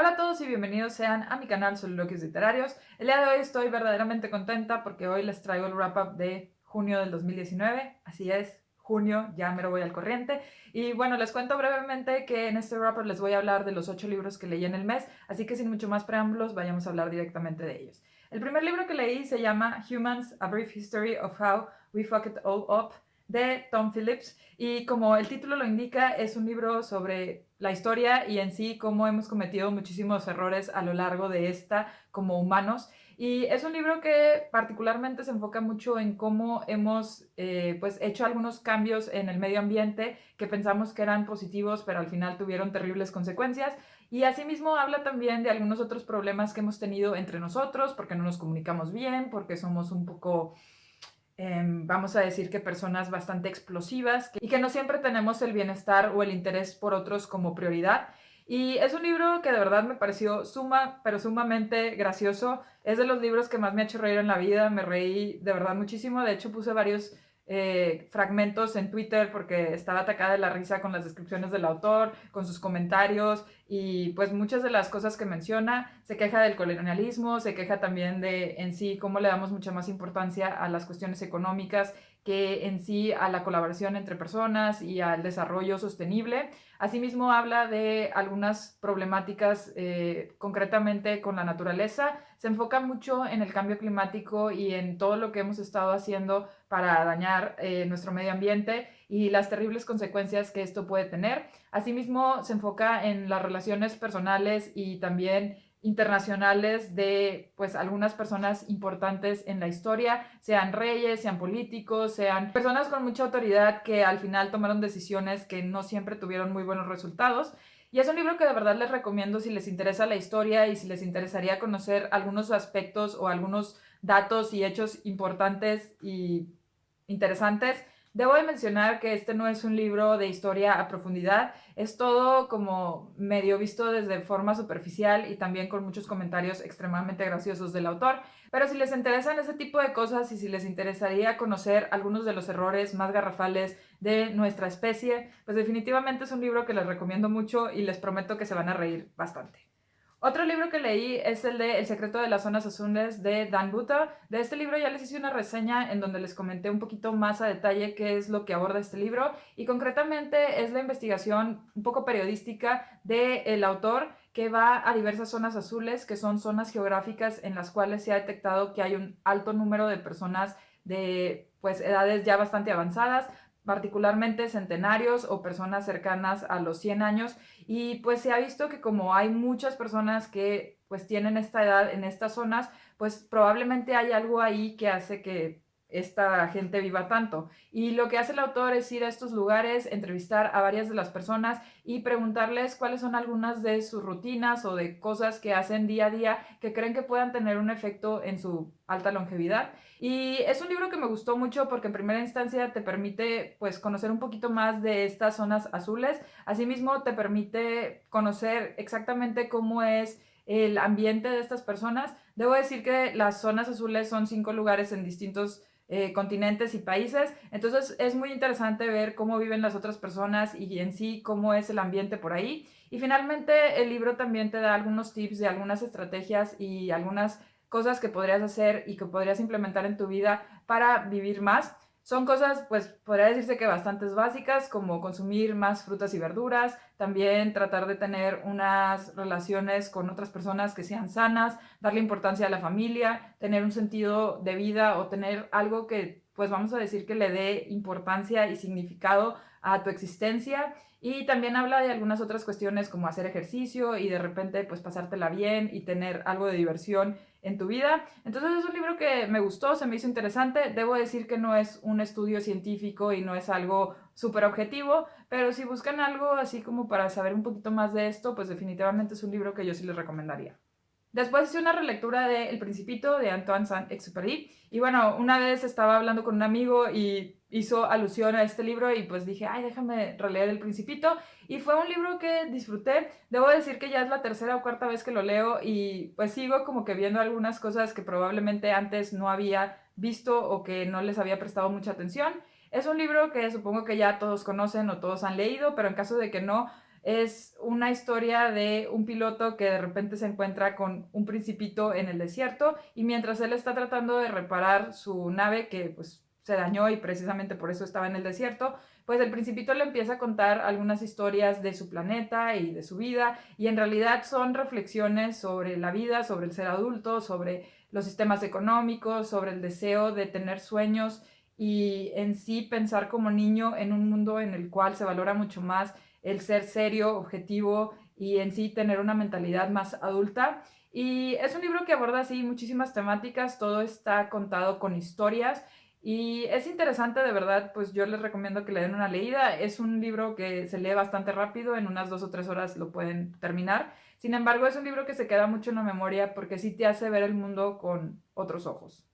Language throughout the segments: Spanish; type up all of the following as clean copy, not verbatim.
Hola a todos y bienvenidos sean a mi canal Soliloquios Literarios. El día de hoy estoy verdaderamente contenta porque hoy les traigo el wrap-up de junio del 2019. Así es, junio, ya me lo voy al corriente. Y bueno, les cuento brevemente que en este wrap-up les voy a hablar de los 8 libros que leí en el mes, así que sin mucho más preámbulos, vayamos a hablar directamente de ellos. El primer libro que leí se llama Humans, A Brief History of How We Fuck It All Up, de Tom Phillips, y como el título lo indica, es un libro sobre la historia y en sí cómo hemos cometido muchísimos errores a lo largo de esta como humanos. Y es un libro que particularmente se enfoca mucho en cómo hemos pues hecho algunos cambios en el medio ambiente que pensamos que eran positivos, pero al final tuvieron terribles consecuencias. Y asimismo habla también de algunos otros problemas que hemos tenido entre nosotros, porque no nos comunicamos bien, porque somos un poco vamos a decir que personas bastante explosivas y que no siempre tenemos el bienestar o el interés por otros como prioridad. Y es un libro que de verdad me pareció pero sumamente gracioso. Es de los libros que más me ha hecho reír en la vida. Me reí de verdad muchísimo. De hecho, puse varios fragmentos en Twitter porque estaba atacada de la risa con las descripciones del autor, con sus comentarios y pues muchas de las cosas que menciona. Se queja del colonialismo, se queja también de en sí cómo le damos mucha más importancia a las cuestiones económicas que en sí a la colaboración entre personas y al desarrollo sostenible. Asimismo habla de algunas problemáticas concretamente con la naturaleza. Se enfoca mucho en el cambio climático y en todo lo que hemos estado haciendo para dañar nuestro medio ambiente y las terribles consecuencias que esto puede tener. Asimismo, se enfoca en las relaciones personales y también internacionales de pues algunas personas importantes en la historia, sean reyes, sean políticos, sean personas con mucha autoridad que al final tomaron decisiones que no siempre tuvieron muy buenos resultados. Y es un libro que de verdad les recomiendo si les interesa la historia y si les interesaría conocer algunos aspectos o algunos datos y hechos importantes y interesantes. Debo de mencionar que este no es un libro de historia a profundidad, es todo como medio visto desde forma superficial y también con muchos comentarios extremadamente graciosos del autor. Pero si les interesan ese tipo de cosas y si les interesaría conocer algunos de los errores más garrafales de nuestra especie, pues definitivamente es un libro que les recomiendo mucho y les prometo que se van a reír bastante. Otro libro que leí es el de El secreto de las zonas azules de Dan Butter. De este libro ya les hice una reseña en donde les comenté un poquito más a detalle qué es lo que aborda este libro y concretamente es la investigación un poco periodística del autor que va a diversas zonas azules, que son zonas geográficas en las cuales se ha detectado que hay un alto número de personas de pues edades ya bastante avanzadas, particularmente centenarios o personas cercanas a los 100 años, y pues se ha visto que como hay muchas personas que pues tienen esta edad en estas zonas, pues probablemente hay algo ahí que hace que esta gente viva tanto. Y lo que hace el autor es ir a estos lugares, entrevistar a varias de las personas y preguntarles cuáles son algunas de sus rutinas o de cosas que hacen día a día que creen que puedan tener un efecto en su alta longevidad. Y es un libro que me gustó mucho porque en primera instancia te permite pues conocer un poquito más de estas zonas azules. Asimismo te permite conocer exactamente cómo es el ambiente de estas personas. Debo decir que las zonas azules son 5 lugares en distintos continentes y países, entonces es muy interesante ver cómo viven las otras personas y en sí cómo es el ambiente por ahí. Y finalmente el libro también te da algunos tips de algunas estrategias y algunas cosas que podrías hacer y que podrías implementar en tu vida para vivir más. Son cosas, pues, podría decirse que bastantes básicas, como consumir más frutas y verduras, también tratar de tener unas relaciones con otras personas que sean sanas, darle importancia a la familia, tener un sentido de vida o tener algo que, pues, vamos a decir que le dé importancia y significado a tu existencia. Y también habla de algunas otras cuestiones como hacer ejercicio y de repente, pues, pasártela bien y tener algo de diversión en tu vida. Entonces es un libro que me gustó, se me hizo interesante. Debo decir que no es un estudio científico y no es algo súper objetivo, pero si buscan algo así como para saber un poquito más de esto, pues definitivamente es un libro que yo sí les recomendaría. Después hice una relectura de El Principito de Antoine Saint-Exupéry y bueno, una vez estaba hablando con un amigo y hizo alusión a este libro y pues dije, ay, déjame releer El Principito y fue un libro que disfruté. Debo decir que ya es la tercera o cuarta vez que lo leo y pues sigo como que viendo algunas cosas que probablemente antes no había visto o que no les había prestado mucha atención. Es un libro que supongo que ya todos conocen o todos han leído, pero en caso de que no, Es una historia de un piloto que de repente se encuentra con un principito en el desierto y mientras él está tratando de reparar su nave que pues se dañó y precisamente por eso estaba en el desierto, pues el principito le empieza a contar algunas historias de su planeta y de su vida y en realidad son reflexiones sobre la vida, sobre el ser adulto, sobre los sistemas económicos, sobre el deseo de tener sueños y en sí pensar como niño en un mundo en el cual se valora mucho más el ser serio, objetivo y en sí tener una mentalidad más adulta. Y es un libro que aborda así muchísimas temáticas, todo está contado con historias y es interesante de verdad, pues yo les recomiendo que le den una leída. Es un libro que se lee bastante rápido, en unas 2 o 3 horas lo pueden terminar. Sin embargo, es un libro que se queda mucho en la memoria porque sí te hace ver el mundo con otros ojos.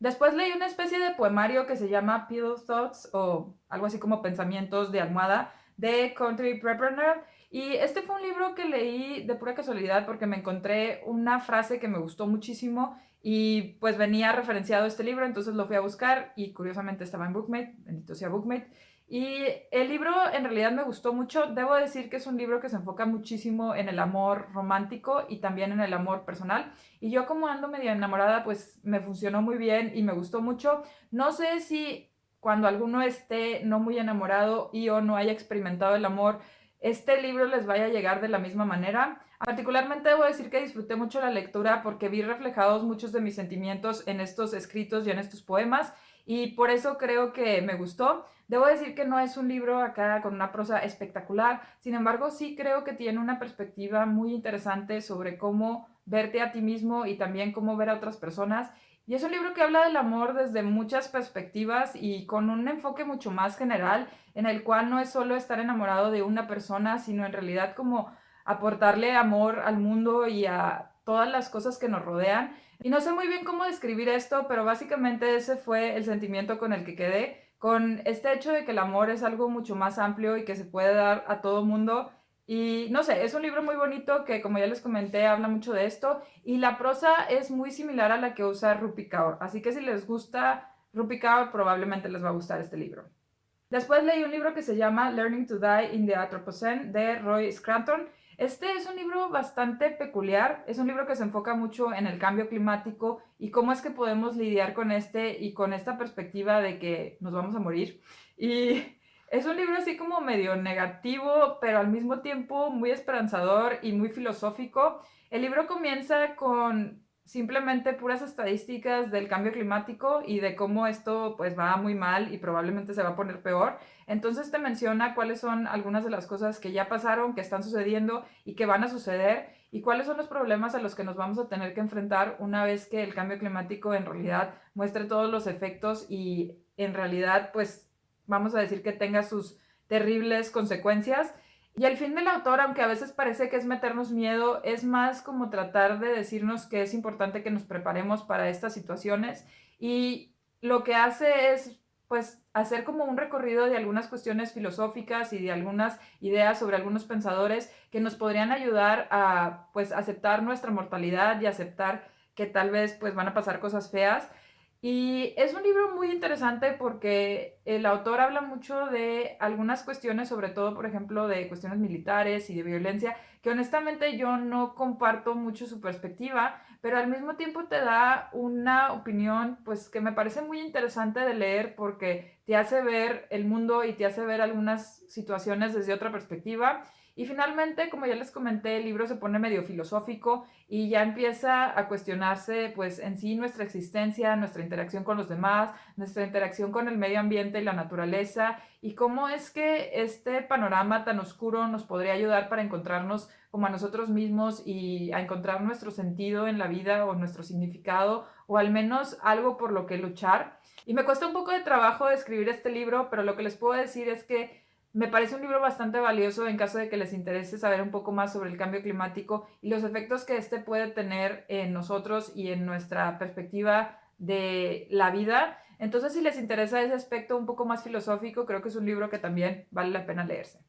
Después leí una especie de poemario que se llama Pillow Thoughts o algo así como Pensamientos de almohada de Country Prepreneur. Y este fue un libro que leí de pura casualidad porque me encontré una frase que me gustó muchísimo y pues venía referenciado este libro, entonces lo fui a buscar y curiosamente estaba en Bookmate, bendito sea Bookmate. Y el libro en realidad me gustó mucho. Debo decir que es un libro que se enfoca muchísimo en el amor romántico y también en el amor personal. Y yo como ando medio enamorada, pues me funcionó muy bien y me gustó mucho. No sé si cuando alguno esté no muy enamorado y o no haya experimentado el amor, este libro les vaya a llegar de la misma manera. Particularmente debo decir que disfruté mucho la lectura porque vi reflejados muchos de mis sentimientos en estos escritos y en estos poemas y por eso creo que me gustó. Debo decir que no es un libro acá con una prosa espectacular, sin embargo sí creo que tiene una perspectiva muy interesante sobre cómo verte a ti mismo y también cómo ver a otras personas. Y es un libro que habla del amor desde muchas perspectivas y con un enfoque mucho más general, en el cual no es solo estar enamorado de una persona, sino en realidad como aportarle amor al mundo y a todas las cosas que nos rodean. Y no sé muy bien cómo describir esto, pero básicamente ese fue el sentimiento con el que quedé, con este hecho de que el amor es algo mucho más amplio y que se puede dar a todo mundo. Y no sé, es un libro muy bonito que, como ya les comenté, habla mucho de esto. Y la prosa es muy similar a la que usa Rupi Kaur. Así que si les gusta Rupi Kaur, probablemente les va a gustar este libro. Después leí un libro que se llama Learning to Die in the Anthropocene de Roy Scranton. Este es un libro bastante peculiar, es un libro que se enfoca mucho en el cambio climático y cómo es que podemos lidiar con este y con esta perspectiva de que nos vamos a morir. Y es un libro así como medio negativo, pero al mismo tiempo muy esperanzador y muy filosófico. El libro comienza con simplemente puras estadísticas del cambio climático y de cómo esto pues va muy mal y probablemente se va a poner peor. Entonces te menciona cuáles son algunas de las cosas que ya pasaron, que están sucediendo y que van a suceder y cuáles son los problemas a los que nos vamos a tener que enfrentar una vez que el cambio climático en realidad muestre todos los efectos y en realidad pues vamos a decir que tenga sus terribles consecuencias. Y el fin del autor, aunque a veces parece que es meternos miedo, es más como tratar de decirnos que es importante que nos preparemos para estas situaciones y lo que hace es pues hacer como un recorrido de algunas cuestiones filosóficas y de algunas ideas sobre algunos pensadores que nos podrían ayudar a pues aceptar nuestra mortalidad y aceptar que tal vez pues van a pasar cosas feas. Y es un libro muy interesante porque el autor habla mucho de algunas cuestiones, sobre todo, por ejemplo, de cuestiones militares y de violencia, que honestamente yo no comparto mucho su perspectiva, pero al mismo tiempo te da una opinión, pues, que me parece muy interesante de leer porque te hace ver el mundo y te hace ver algunas situaciones desde otra perspectiva. Y finalmente, como ya les comenté, el libro se pone medio filosófico y ya empieza a cuestionarse pues en sí nuestra existencia, nuestra interacción con los demás, nuestra interacción con el medio ambiente y la naturaleza y cómo es que este panorama tan oscuro nos podría ayudar para encontrarnos como a nosotros mismos y a encontrar nuestro sentido en la vida o nuestro significado o al menos algo por lo que luchar. Y me cuesta un poco de trabajo escribir este libro, pero lo que les puedo decir es que me parece un libro bastante valioso en caso de que les interese saber un poco más sobre el cambio climático y los efectos que este puede tener en nosotros y en nuestra perspectiva de la vida. Entonces, si les interesa ese aspecto un poco más filosófico, creo que es un libro que también vale la pena leerse.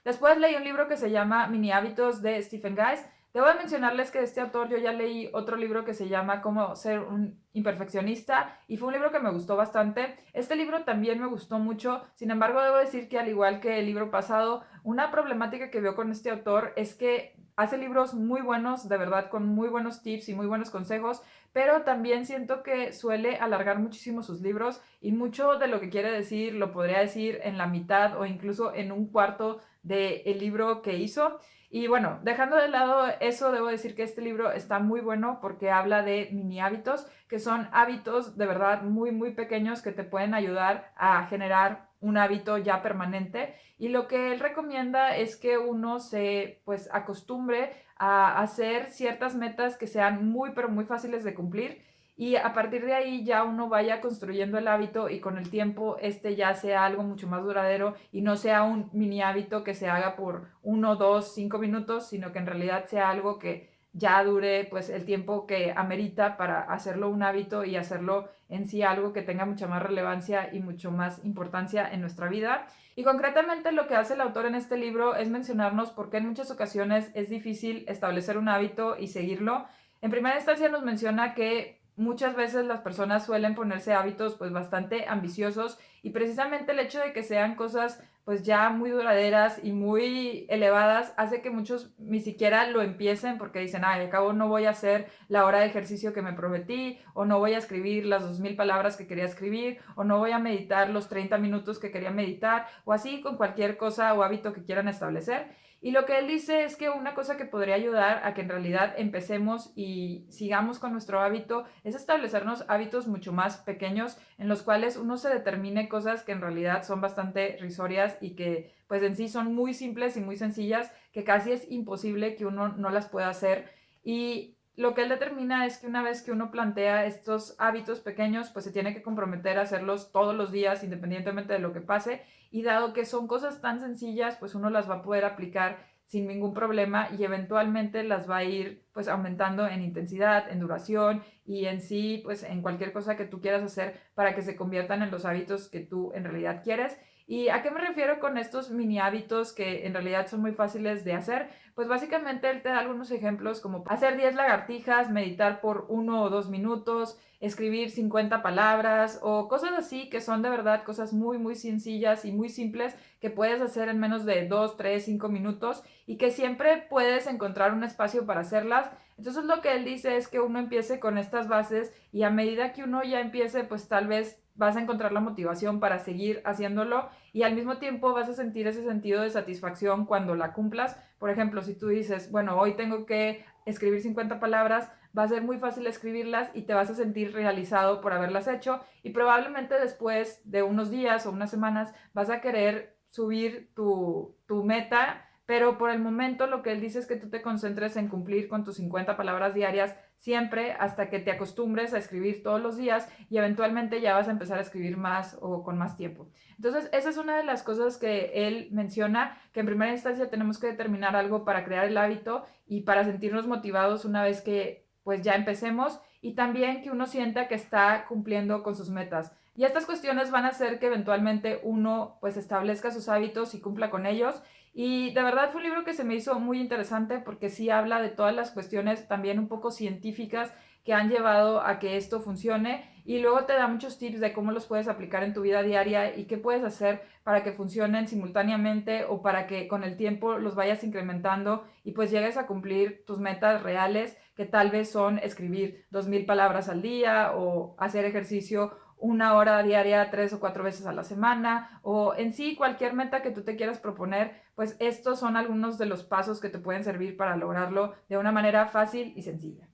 Después leí un libro que se llama Mini Hábitos de Stephen Guys. Debo de mencionarles que de este autor yo ya leí otro libro que se llama Cómo ser un imperfeccionista y fue un libro que me gustó bastante. Este libro también me gustó mucho, sin embargo debo decir que al igual que el libro pasado, una problemática que veo con este autor es que hace libros muy buenos, de verdad, con muy buenos tips y muy buenos consejos, pero también siento que suele alargar muchísimo sus libros y mucho de lo que quiere decir lo podría decir en la mitad o incluso en un cuarto del libro que hizo. Y bueno, dejando de lado eso, debo decir que este libro está muy bueno porque habla de mini hábitos, que son hábitos de verdad muy, muy pequeños que te pueden ayudar a generar un hábito ya permanente. Y lo que él recomienda es que uno se pues acostumbre a hacer ciertas metas que sean muy, pero muy fáciles de cumplir y a partir de ahí ya uno vaya construyendo el hábito y con el tiempo este ya sea algo mucho más duradero y no sea un mini hábito que se haga por 1, 2, 5 minutos, sino que en realidad sea algo que ya dure pues el tiempo que amerita para hacerlo un hábito y hacerlo en sí algo que tenga mucha más relevancia y mucho más importancia en nuestra vida. Y concretamente lo que hace el autor en este libro es mencionarnos por qué en muchas ocasiones es difícil establecer un hábito y seguirlo. En primera instancia nos menciona que muchas veces las personas suelen ponerse hábitos pues bastante ambiciosos y precisamente el hecho de que sean cosas pues ya muy duraderas y muy elevadas hace que muchos ni siquiera lo empiecen porque dicen, ay, al cabo no voy a hacer la hora de ejercicio que me prometí o no voy a escribir las 2000 palabras que quería escribir o no voy a meditar los 30 minutos que quería meditar o así con cualquier cosa o hábito que quieran establecer. Y lo que él dice es que una cosa que podría ayudar a que en realidad empecemos y sigamos con nuestro hábito es establecernos hábitos mucho más pequeños en los cuales uno se determine cosas que en realidad son bastante risorias y que pues en sí son muy simples y muy sencillas que casi es imposible que uno no las pueda hacer. Y lo que él determina es que una vez que uno plantea estos hábitos pequeños, pues se tiene que comprometer a hacerlos todos los días independientemente de lo que pase y dado que son cosas tan sencillas, pues uno las va a poder aplicar sin ningún problema y eventualmente las va a ir pues aumentando en intensidad, en duración y en sí pues en cualquier cosa que tú quieras hacer para que se conviertan en los hábitos que tú en realidad quieres. ¿Y a qué me refiero con estos mini hábitos que en realidad son muy fáciles de hacer? Pues básicamente él te da algunos ejemplos como hacer 10 lagartijas, meditar por 1 o 2 minutos, escribir 50 palabras o cosas así que son de verdad cosas muy muy sencillas y muy simples que puedes hacer en menos de 2, 3, 5 minutos y que siempre puedes encontrar un espacio para hacerlas. Entonces lo que él dice es que uno empiece con estas bases y a medida que uno ya empiece pues tal vez vas a encontrar la motivación para seguir haciéndolo y al mismo tiempo vas a sentir ese sentido de satisfacción cuando la cumplas. Por ejemplo, si tú dices, bueno, hoy tengo que escribir 50 palabras, va a ser muy fácil escribirlas y te vas a sentir realizado por haberlas hecho y probablemente después de unos días o unas semanas vas a querer subir tu meta, pero por el momento lo que él dice es que tú te concentres en cumplir con tus 50 palabras diarias siempre hasta que te acostumbres a escribir todos los días y eventualmente ya vas a empezar a escribir más o con más tiempo. Entonces, esa es una de las cosas que él menciona, que en primera instancia tenemos que determinar algo para crear el hábito y para sentirnos motivados una vez que pues ya empecemos y también que uno sienta que está cumpliendo con sus metas. Y estas cuestiones van a hacer que eventualmente uno pues establezca sus hábitos y cumpla con ellos. Y de verdad fue un libro que se me hizo muy interesante porque sí habla de todas las cuestiones también un poco científicas que han llevado a que esto funcione y luego te da muchos tips de cómo los puedes aplicar en tu vida diaria y qué puedes hacer para que funcionen simultáneamente o para que con el tiempo los vayas incrementando y pues llegues a cumplir tus metas reales que tal vez son escribir 2000 palabras al día o hacer ejercicio 1 hora diaria 3 o 4 veces a la semana o en sí cualquier meta que tú te quieras proponer, pues estos son algunos de los pasos que te pueden servir para lograrlo de una manera fácil y sencilla.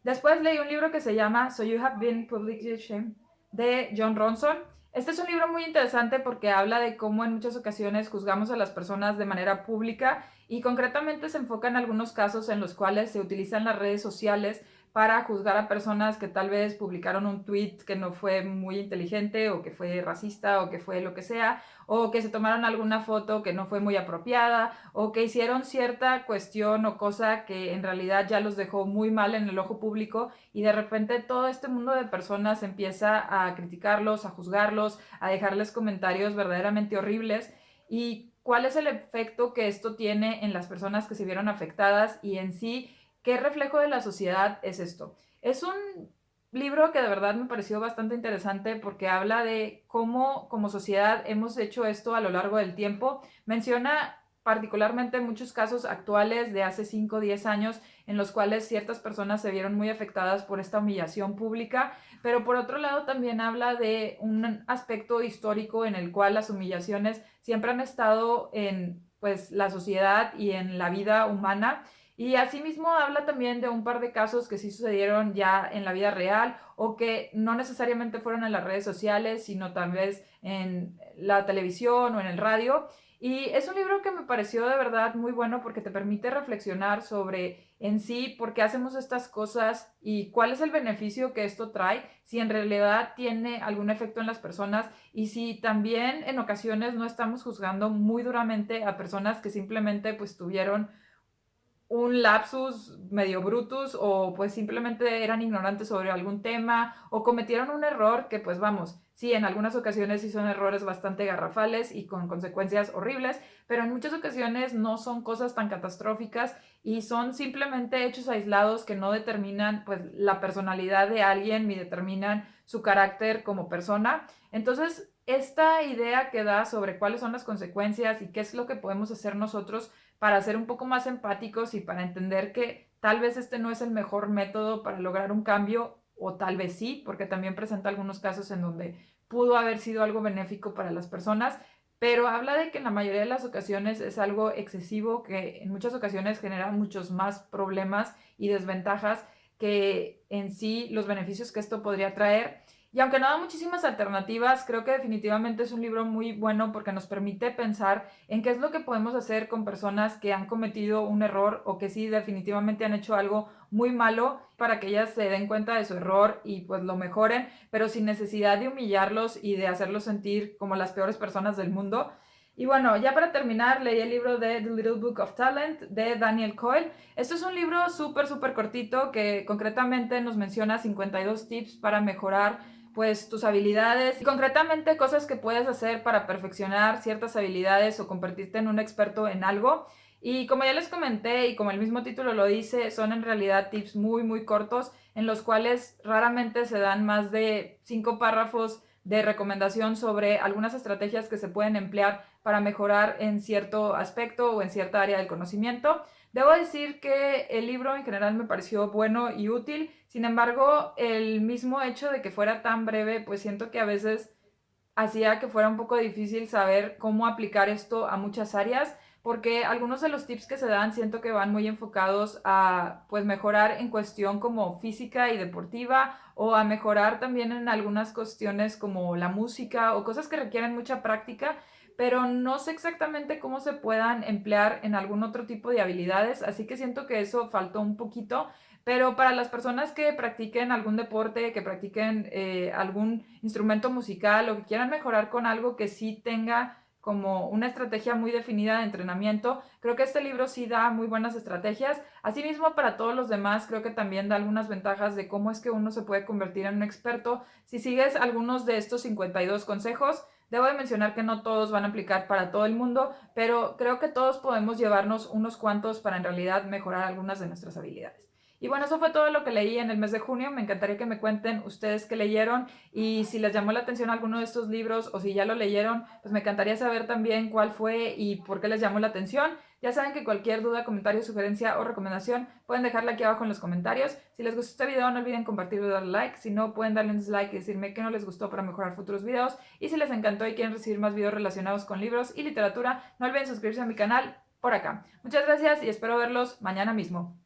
Después leí un libro que se llama So You Have Been Publicly Shamed de Jon Ronson. Este es un libro muy interesante porque habla de cómo en muchas ocasiones juzgamos a las personas de manera pública y concretamente se enfoca en algunos casos en los cuales se utilizan las redes sociales para juzgar a personas que tal vez publicaron un tweet que no fue muy inteligente o que fue racista o que fue lo que sea, o que se tomaron alguna foto que no fue muy apropiada o que hicieron cierta cuestión o cosa que en realidad ya los dejó muy mal en el ojo público y de repente todo este mundo de personas empieza a criticarlos, a juzgarlos, a dejarles comentarios verdaderamente horribles y cuál es el efecto que esto tiene en las personas que se vieron afectadas y en sí ¿qué reflejo de la sociedad es esto? Es un libro que de verdad me pareció bastante interesante porque habla de cómo como sociedad hemos hecho esto a lo largo del tiempo. Menciona particularmente muchos casos actuales de hace 5 o 10 años en los cuales ciertas personas se vieron muy afectadas por esta humillación pública, pero por otro lado también habla de un aspecto histórico en el cual las humillaciones siempre han estado en pues la sociedad y en la vida humana, y asimismo habla también de un par de casos que sí sucedieron ya en la vida real o que no necesariamente fueron en las redes sociales, sino tal vez en la televisión o en el radio. Y es un libro que me pareció de verdad muy bueno porque te permite reflexionar sobre en sí por qué hacemos estas cosas y cuál es el beneficio que esto trae, si en realidad tiene algún efecto en las personas y si también en ocasiones no estamos juzgando muy duramente a personas que simplemente pues tuvieron un lapsus medio brutus o pues simplemente eran ignorantes sobre algún tema o cometieron un error que pues vamos, sí, en algunas ocasiones sí son errores bastante garrafales y con consecuencias horribles, pero en muchas ocasiones no son cosas tan catastróficas y son simplemente hechos aislados que no determinan pues la personalidad de alguien ni determinan su carácter como persona. Entonces, esta idea que da sobre cuáles son las consecuencias y qué es lo que podemos hacer nosotros para ser un poco más empáticos y para entender que tal vez este no es el mejor método para lograr un cambio, o tal vez sí, porque también presenta algunos casos en donde pudo haber sido algo benéfico para las personas, pero habla de que en la mayoría de las ocasiones es algo excesivo, que en muchas ocasiones genera muchos más problemas y desventajas que en sí los beneficios que esto podría traer. Y aunque no da muchísimas alternativas, creo que definitivamente es un libro muy bueno porque nos permite pensar en qué es lo que podemos hacer con personas que han cometido un error o que sí definitivamente han hecho algo muy malo, para que ellas se den cuenta de su error y pues lo mejoren, pero sin necesidad de humillarlos y de hacerlos sentir como las peores personas del mundo. Y bueno, ya para terminar, leí el libro de The Little Book of Talent de Daniel Coyle. Esto es un libro súper cortito que concretamente nos menciona 52 tips para mejorar pues tus habilidades y concretamente cosas que puedes hacer para perfeccionar ciertas habilidades o convertirte en un experto en algo. Y como ya les comenté y como el mismo título lo dice, son en realidad tips muy cortos en los cuales raramente se dan más de 5 párrafos de recomendación sobre algunas estrategias que se pueden emplear para mejorar en cierto aspecto o en cierta área del conocimiento. Debo decir que el libro en general me pareció bueno y útil, sin embargo, el mismo hecho de que fuera tan breve, pues siento que a veces hacía que fuera un poco difícil saber cómo aplicar esto a muchas áreas, porque algunos de los tips que se dan siento que van muy enfocados a pues mejorar en cuestión como física y deportiva o a mejorar también en algunas cuestiones como la música o cosas que requieren mucha práctica, pero no sé exactamente cómo se puedan emplear en algún otro tipo de habilidades, así que siento que eso faltó un poquito. Pero para las personas que practiquen algún deporte, que practiquen algún instrumento musical o que quieran mejorar con algo que sí tenga como una estrategia muy definida de entrenamiento, creo que este libro sí da muy buenas estrategias. Asimismo, para todos los demás, creo que también da algunas ventajas de cómo es que uno se puede convertir en un experto si sigues algunos de estos 52 consejos. Debo de mencionar que no todos van a aplicar para todo el mundo, pero creo que todos podemos llevarnos unos cuantos para en realidad mejorar algunas de nuestras habilidades. Y bueno, eso fue todo lo que leí en el mes de junio. Me encantaría que me cuenten ustedes qué leyeron y si les llamó la atención alguno de estos libros o si ya lo leyeron, pues me encantaría saber también cuál fue y por qué les llamó la atención. Ya saben que cualquier duda, comentario, sugerencia o recomendación pueden dejarla aquí abajo en los comentarios. Si les gustó este video no olviden compartirlo y darle like. Si no, pueden darle un dislike y decirme qué no les gustó para mejorar futuros videos. Y si les encantó y quieren recibir más videos relacionados con libros y literatura, no olviden suscribirse a mi canal por acá. Muchas gracias y espero verlos mañana mismo.